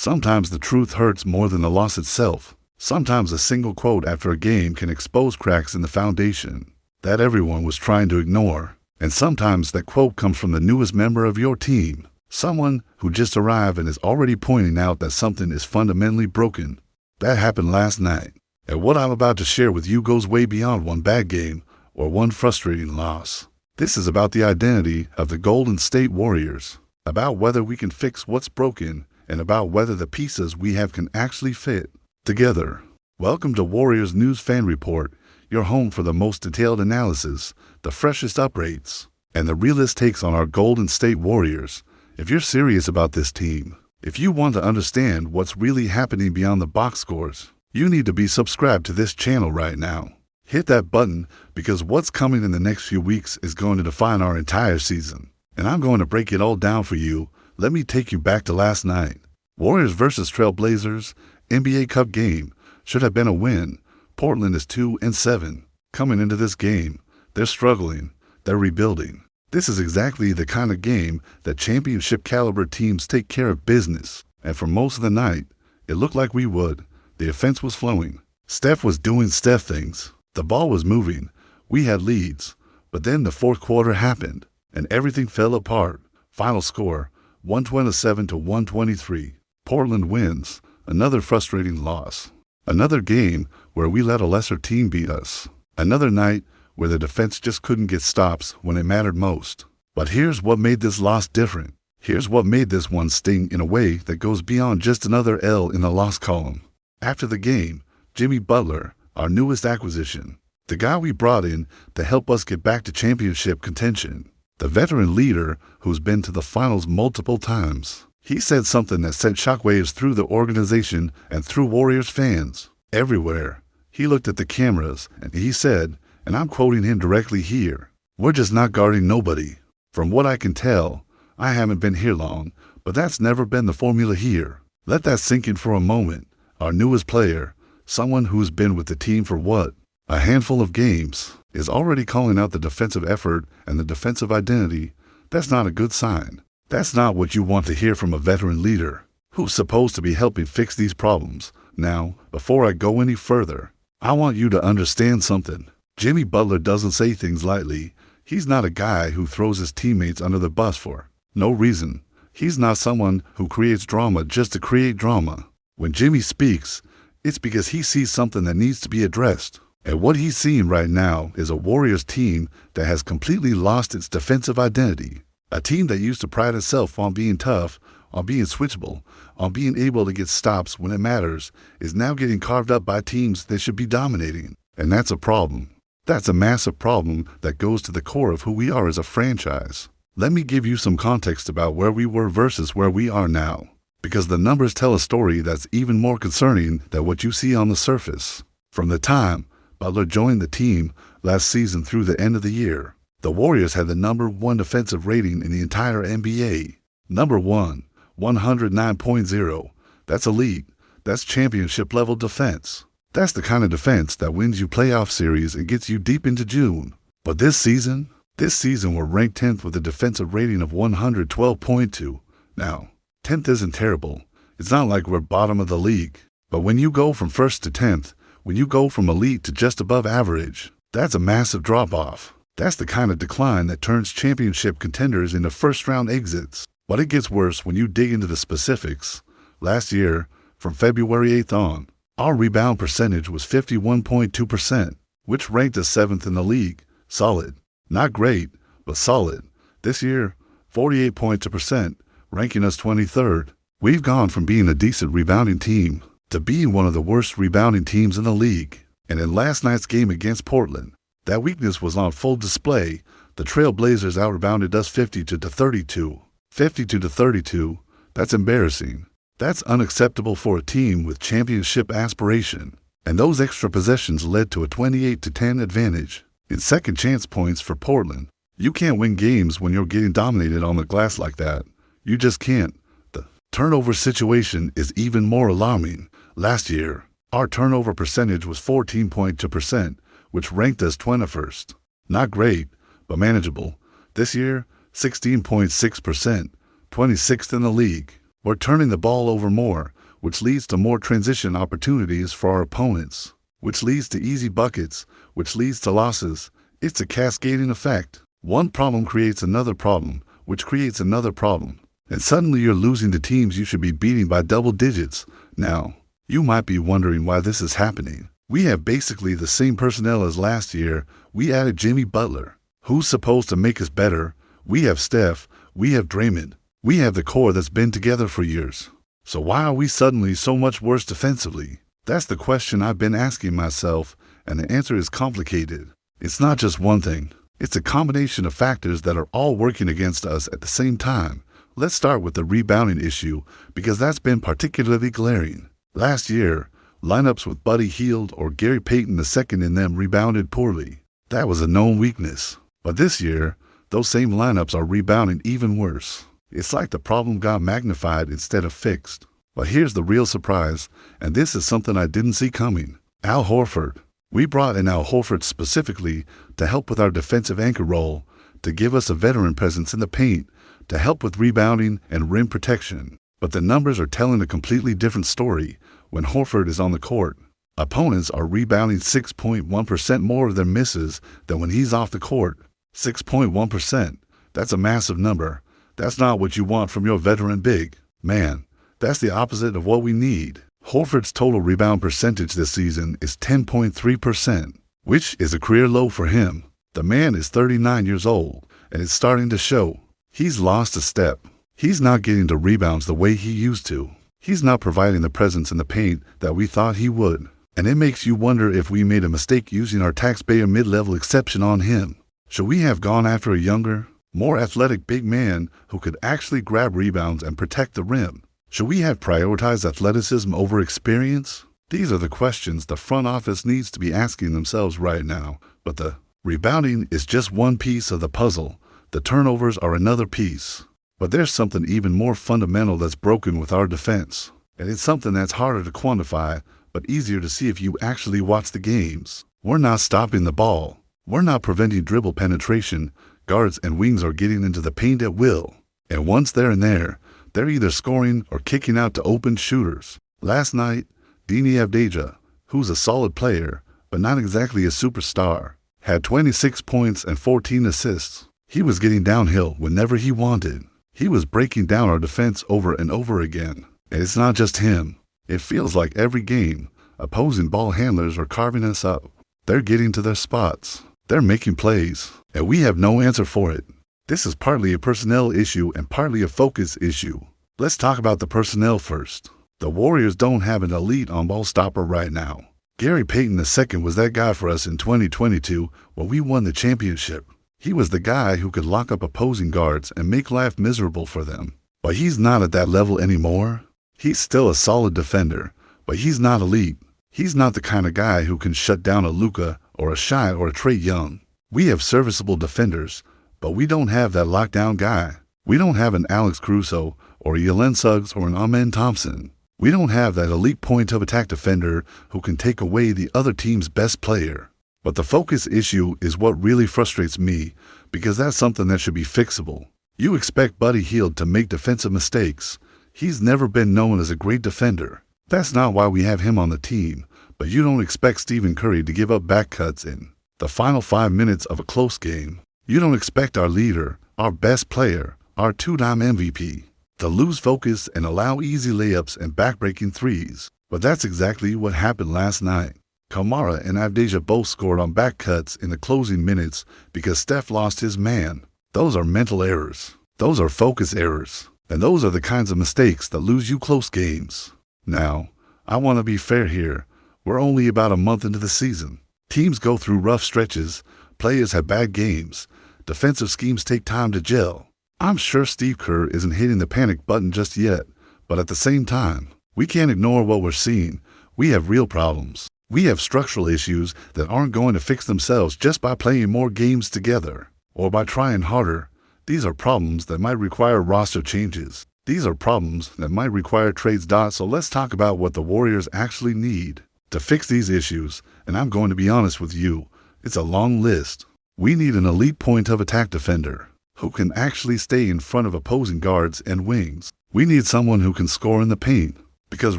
Sometimes the truth hurts more than the loss itself. Sometimes a single quote after a game can expose cracks in the foundation that everyone was trying to ignore. And sometimes that quote comes from the newest member of your team, someone who just arrived and is already pointing out that something is fundamentally broken. That happened last night. And what I'm about to share with you goes way beyond one bad game or one frustrating loss. This is about the identity of the Golden State Warriors, about whether we can fix what's broken, and about whether the pieces we have can actually fit together. Welcome to Warriors News Fan Report, your home for the most detailed analysis, the freshest updates, and the realest takes on our Golden State Warriors. If you're serious about this team, if you want to understand what's really happening beyond the box scores, you need to be subscribed to this channel right now. Hit that button because what's coming in the next few weeks is going to define our entire season. And I'm going to break it all down for you. Let me take you back to last night. Warriors versus Trailblazers, NBA Cup game. Should have been a win. Portland is 2-7. Coming into this game, they're struggling. They're rebuilding. This is exactly the kind of game that championship caliber teams take care of business. And for most of the night, it looked like we would. The offense was flowing. Steph was doing Steph things. The ball was moving. We had leads. But then the fourth quarter happened, and everything fell apart. Final score, 127-123. Portland wins. Another frustrating loss. Another game where we let a lesser team beat us. Another night where the defense just couldn't get stops when it mattered most. But here's what made this loss different. Here's what made this one sting in a way that goes beyond just another L in the loss column. After the game, Jimmy Butler, our newest acquisition, the guy we brought in to help us get back to championship contention, the veteran leader who's been to the finals multiple times, he said something that sent shockwaves through the organization and through Warriors fans everywhere. He looked at the cameras and he said, and I'm quoting him directly here, "We're just not guarding nobody." From what I can tell, I haven't been here long, but that's never been the formula here. Let that sink in for a moment. Our newest player, someone who's been with the team for what? A handful of games, is already calling out the defensive effort and the defensive identity. That's not a good sign. That's not what you want to hear from a veteran leader who's supposed to be helping fix these problems. Now, before I go any further, I want you to understand something. Jimmy Butler doesn't say things lightly. He's not a guy who throws his teammates under the bus for no reason. He's not someone who creates drama just to create drama. When Jimmy speaks, it's because he sees something that needs to be addressed. And what he's seeing right now is a Warriors team that has completely lost its defensive identity. A team that used to pride itself on being tough, on being switchable, on being able to get stops when it matters, is now getting carved up by teams that should be dominating. And that's a problem. That's a massive problem that goes to the core of who we are as a franchise. Let me give you some context about where we were versus where we are now, because the numbers tell a story that's even more concerning than what you see on the surface. From the time Butler joined the team last season through the end of the year, the Warriors had the number 1 defensive rating in the entire NBA. Number 1, 109.0. That's elite. That's championship-level defense. That's the kind of defense that wins you playoff series and gets you deep into June. But this season we're ranked 10th with a defensive rating of 112.2. Now, 10th isn't terrible. It's not like we're bottom of the league. But when you go from 1st to 10th, when you go from elite to just above average, that's a massive drop-off. That's the kind of decline that turns championship contenders into first-round exits. But it gets worse when you dig into the specifics. Last year, from February 8th on, our rebound percentage was 51.2%, which ranked us 7th in the league. Solid. Not great, but solid. This year, 48.2%, ranking us 23rd. We've gone from being a decent rebounding team to being one of the worst rebounding teams in the league. And in last night's game against Portland, that weakness was on full display. The Trailblazers out-rebounded us 52-32. 52-32, that's embarrassing. That's unacceptable for a team with championship aspiration. And those extra possessions led to a 28-10 advantage in second chance points for Portland. You can't win games when you're getting dominated on the glass like that. You just can't. The turnover situation is even more alarming. Last year, our turnover percentage was 14.2%, which ranked us 21st. Not great, but manageable. This year, 16.6%, 26th in the league. We're turning the ball over more, which leads to more transition opportunities for our opponents, which leads to easy buckets, which leads to losses. It's a cascading effect. One problem creates another problem, which creates another problem. And suddenly you're losing to teams you should be beating by double digits. Now, you might be wondering why this is happening. We have basically the same personnel as last year. We added Jimmy Butler. Who's supposed to make us better? We have Steph. We have Draymond. We have the core that's been together for years. So why are we suddenly so much worse defensively? That's the question I've been asking myself, and the answer is complicated. It's not just one thing. It's a combination of factors that are all working against us at the same time. Let's start with the rebounding issue, because that's been particularly glaring. Last year, lineups with Buddy Hield or Gary Payton II in them rebounded poorly. That was a known weakness. But this year, those same lineups are rebounding even worse. It's like the problem got magnified instead of fixed. But here's the real surprise, and this is something I didn't see coming. Al Horford. We brought in Al Horford specifically to help with our defensive anchor role, to give us a veteran presence in the paint, to help with rebounding and rim protection. But the numbers are telling a completely different story when Horford is on the court. Opponents are rebounding 6.1% more of their misses than when he's off the court. 6.1%. That's a massive number. That's not what you want from your veteran big. Man, that's the opposite of what we need. Horford's total rebound percentage this season is 10.3%, which is a career low for him. The man is 39 years old, and it's starting to show. He's lost a step. He's not getting the rebounds the way he used to. He's not providing the presence in the paint that we thought he would. And it makes you wonder if we made a mistake using our taxpayer mid-level exception on him. Should we have gone after a younger, more athletic big man who could actually grab rebounds and protect the rim? Should we have prioritized athleticism over experience? These are the questions the front office needs to be asking themselves right now. But the rebounding is just one piece of the puzzle. The turnovers are another piece. But there's something even more fundamental that's broken with our defense. And it's something that's harder to quantify, but easier to see if you actually watch the games. We're not stopping the ball. We're not preventing dribble penetration. Guards and wings are getting into the paint at will. And once they're in there, they're either scoring or kicking out to open shooters. Last night, Deni Avdija, who's a solid player, but not exactly a superstar, had 26 points and 14 assists. He was getting downhill whenever he wanted. He was breaking down our defense over and over again. And it's not just him. It feels like every game, opposing ball handlers are carving us up. They're getting to their spots. They're making plays, and we have no answer for it. This is partly a personnel issue and partly a focus issue. Let's talk about the personnel first. The Warriors don't have an elite on-ball stopper right now. Gary Payton II was that guy for us in 2022 when we won the championship. He was the guy who could lock up opposing guards and make life miserable for them. But he's not at that level anymore. He's still a solid defender, but he's not elite. He's not the kind of guy who can shut down a Luka or a Shai or a Trae Young. We have serviceable defenders, but we don't have that lockdown guy. We don't have an Alex Caruso or a Jalen Suggs or an Amen Thompson. We don't have that elite point of attack defender who can take away the other team's best player. But the focus issue is what really frustrates me, because that's something that should be fixable. You expect Buddy Hield to make defensive mistakes. He's never been known as a great defender. That's not why we have him on the team. But you don't expect Stephen Curry to give up back cuts in the final 5 minutes of a close game. You don't expect our leader, our best player, our two-time MVP, to lose focus and allow easy layups and backbreaking threes. But that's exactly what happened last night. Kamara and Avdija both scored on back cuts in the closing minutes because Steph lost his man. Those are mental errors. Those are focus errors. And those are the kinds of mistakes that lose you close games. Now, I want to be fair here. We're only about a month into the season. Teams go through rough stretches. Players have bad games. Defensive schemes take time to gel. I'm sure Steve Kerr isn't hitting the panic button just yet, but at the same time, we can't ignore what we're seeing. We have real problems. We have structural issues that aren't going to fix themselves just by playing more games together or by trying harder. These are problems that might require roster changes. These are problems that might require trades. So let's talk about what the Warriors actually need to fix these issues, and I'm going to be honest with you, it's a long list. We need an elite point of attack defender who can actually stay in front of opposing guards and wings. We need someone who can score in the paint. Because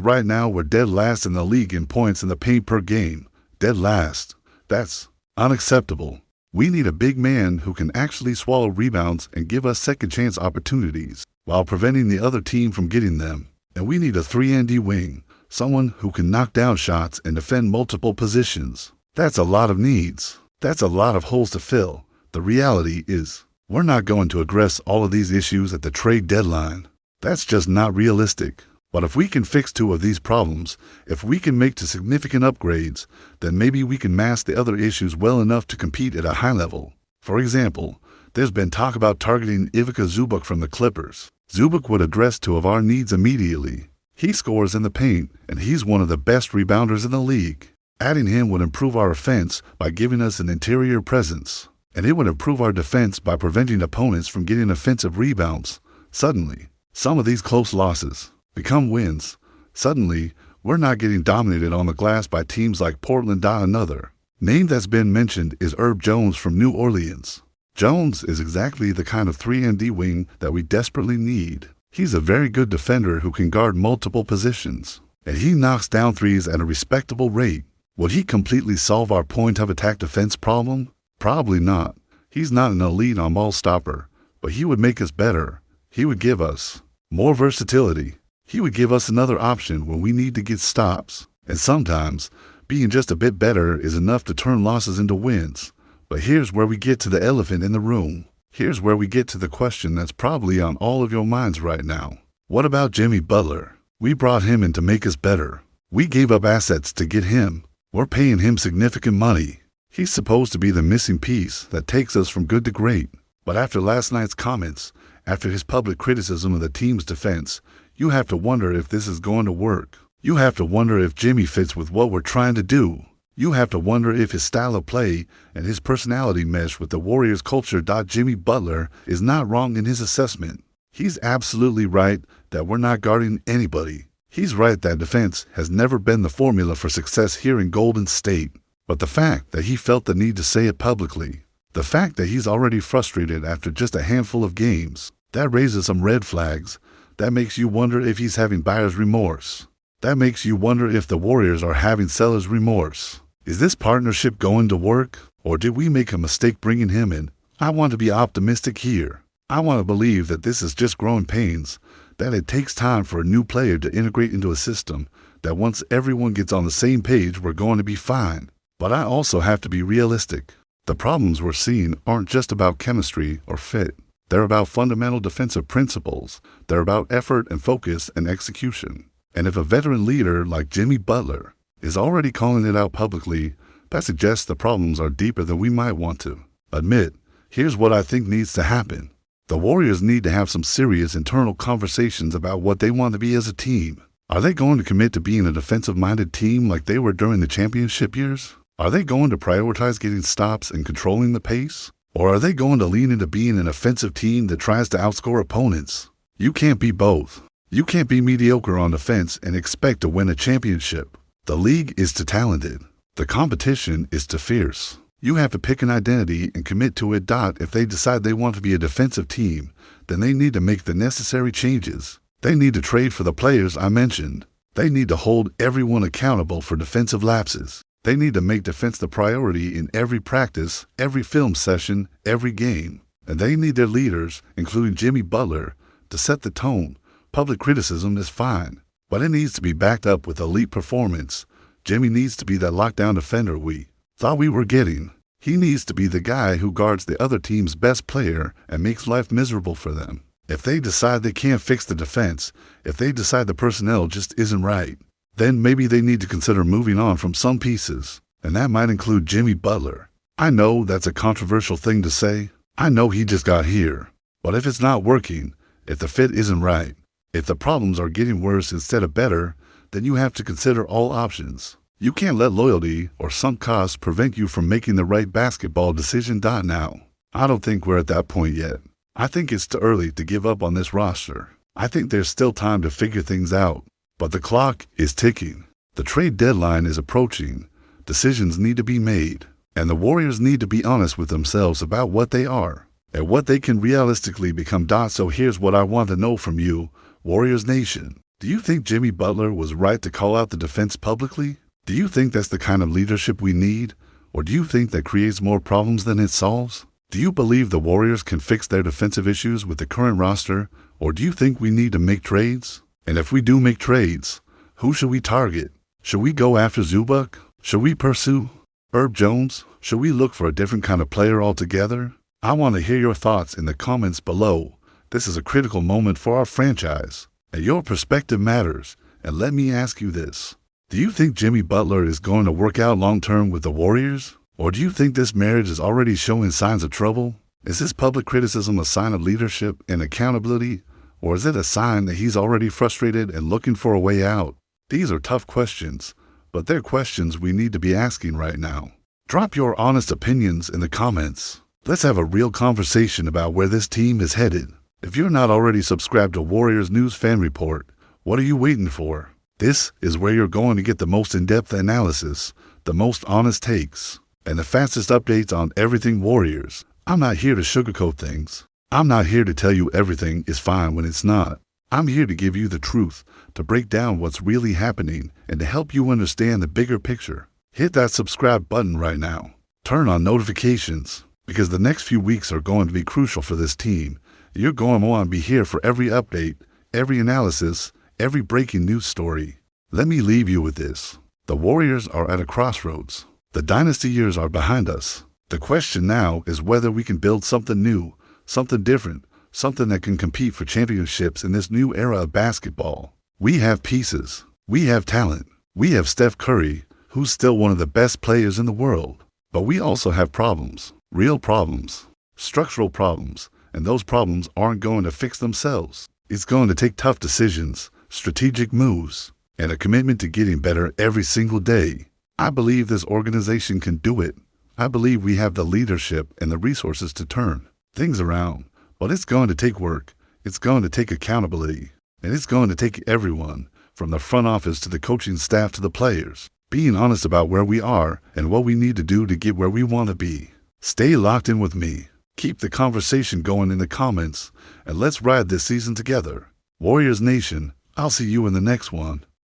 right now we're dead last in the league in points in the paint per game. Dead last. That's unacceptable. We need a big man who can actually swallow rebounds and give us second chance opportunities while preventing the other team from getting them. And we need a 3-and-D wing, someone who can knock down shots and defend multiple positions. That's a lot of needs. That's a lot of holes to fill. The reality is, we're not going to address all of these issues at the trade deadline. That's just not realistic. But if we can fix 2 of these problems, if we can make significant upgrades, then maybe we can mask the other issues well enough to compete at a high level. For example, there's been talk about targeting Ivica Zubac from the Clippers. Zubac would address 2 of our needs immediately. He scores in the paint, and he's one of the best rebounders in the league. Adding him would improve our offense by giving us an interior presence, and it would improve our defense by preventing opponents from getting offensive rebounds. Suddenly, some of these close losses become wins. Suddenly, we're not getting dominated on the glass by teams like Portland. Another name that's been mentioned is Herb Jones from New Orleans. Jones is exactly the kind of 3-and-D wing that we desperately need. He's a very good defender who can guard multiple positions, and he knocks down threes at a respectable rate. Would he completely solve our point of attack defense problem? Probably not. He's not an elite on-ball stopper, but he would make us better. He would give us more versatility. He would give us another option when we need to get stops. And sometimes, being just a bit better is enough to turn losses into wins. But here's where we get to the elephant in the room. Here's where we get to the question that's probably on all of your minds right now. What about Jimmy Butler? We brought him in to make us better. We gave up assets to get him. We're paying him significant money. He's supposed to be the missing piece that takes us from good to great. But after last night's comments, after his public criticism of the team's defense, you have to wonder if this is going to work. You have to wonder if Jimmy fits with what we're trying to do. You have to wonder if his style of play and his personality mesh with the Warriors' culture. Jimmy Butler is not wrong in his assessment. He's absolutely right that we're not guarding anybody. He's right that defense has never been the formula for success here in Golden State. But the fact that he felt the need to say it publicly, the fact that he's already frustrated after just a handful of games, that raises some red flags. That makes you wonder if he's having buyer's remorse. That makes you wonder if the Warriors are having seller's remorse. Is this partnership going to work, or did we make a mistake bringing him in? I want to be optimistic here. I want to believe that this is just growing pains, that it takes time for a new player to integrate into a system, that once everyone gets on the same page, we're going to be fine. But I also have to be realistic. The problems we're seeing aren't just about chemistry or fit. They're about fundamental defensive principles. They're about effort and focus and execution. And if a veteran leader like Jimmy Butler is already calling it out publicly, that suggests the problems are deeper than we might want to admit. Here's what I think needs to happen. The Warriors need to have some serious internal conversations about what they want to be as a team. Are they going to commit to being a defensive-minded team like they were during the championship years? Are they going to prioritize getting stops and controlling the pace? Or are they going to lean into being an offensive team that tries to outscore opponents? You can't be both. You can't be mediocre on defense and expect to win a championship. The league is too talented. The competition is too fierce. You have to pick an identity and commit to it. If they decide they want to be a defensive team, then they need to make the necessary changes. They need to trade for the players I mentioned. They need to hold everyone accountable for defensive lapses. They need to make defense the priority in every practice, every film session, every game. And they need their leaders, including Jimmy Butler, to set the tone. Public criticism is fine, but it needs to be backed up with elite performance. Jimmy needs to be that lockdown defender we thought we were getting. He needs to be the guy who guards the other team's best player and makes life miserable for them. If they decide they can't fix the defense, if they decide the personnel just isn't right, then maybe they need to consider moving on from some pieces, and that might include Jimmy Butler. I know that's a controversial thing to say. I know he just got here. But if it's not working, if the fit isn't right, if the problems are getting worse instead of better, then you have to consider all options. You can't let loyalty or sunk costs prevent you from making the right basketball decision. Now, I don't think we're at that point yet. I think it's too early to give up on this roster. I think there's still time to figure things out. But the clock is ticking. The trade deadline is approaching. Decisions need to be made. And the Warriors need to be honest with themselves about what they are and what they can realistically become. So here's what I want to know from you. Warriors Nation, do you think Jimmy Butler was right to call out the defense publicly? Do you think that's the kind of leadership we need? Or do you think that creates more problems than it solves? Do you believe the Warriors can fix their defensive issues with the current roster? Or do you think we need to make trades? And if we do make trades, who should we target? Should we go after Zubac? Should we pursue Herb Jones? Should we look for a different kind of player altogether? I want to hear your thoughts in the comments below. This is a critical moment for our franchise, and your perspective matters. And let me ask you this. Do you think Jimmy Butler is going to work out long-term with the Warriors? Or do you think this marriage is already showing signs of trouble? Is this public criticism a sign of leadership and accountability? Or is it a sign that he's already frustrated and looking for a way out? These are tough questions, but they're questions we need to be asking right now. Drop your honest opinions in the comments. Let's have a real conversation about where this team is headed. If you're not already subscribed to Warriors News Fan Report, what are you waiting for? This is where you're going to get the most in-depth analysis, the most honest takes, and the fastest updates on everything Warriors. I'm not here to sugarcoat things. I'm not here to tell you everything is fine when it's not. I'm here to give you the truth, to break down what's really happening, and to help you understand the bigger picture. Hit that subscribe button right now. Turn on notifications, because the next few weeks are going to be crucial for this team. You're going to want to be here for every update, every analysis, every breaking news story. Let me leave you with this. The Warriors are at a crossroads. The dynasty years are behind us. The question now is whether we can build something new, something different, something that can compete for championships in this new era of basketball. We have pieces. We have talent. We have Steph Curry, who's still one of the best players in the world. But we also have problems, real problems, structural problems, and those problems aren't going to fix themselves. It's going to take tough decisions, strategic moves, and a commitment to getting better every single day. I believe this organization can do it. I believe we have the leadership and the resources to turn things around. But it's going to take work. It's going to take accountability. And it's going to take everyone, from the front office to the coaching staff to the players, being honest about where we are and what we need to do to get where we want to be. Stay locked in with me. Keep the conversation going in the comments, and let's ride this season together. Warriors Nation, I'll see you in the next one.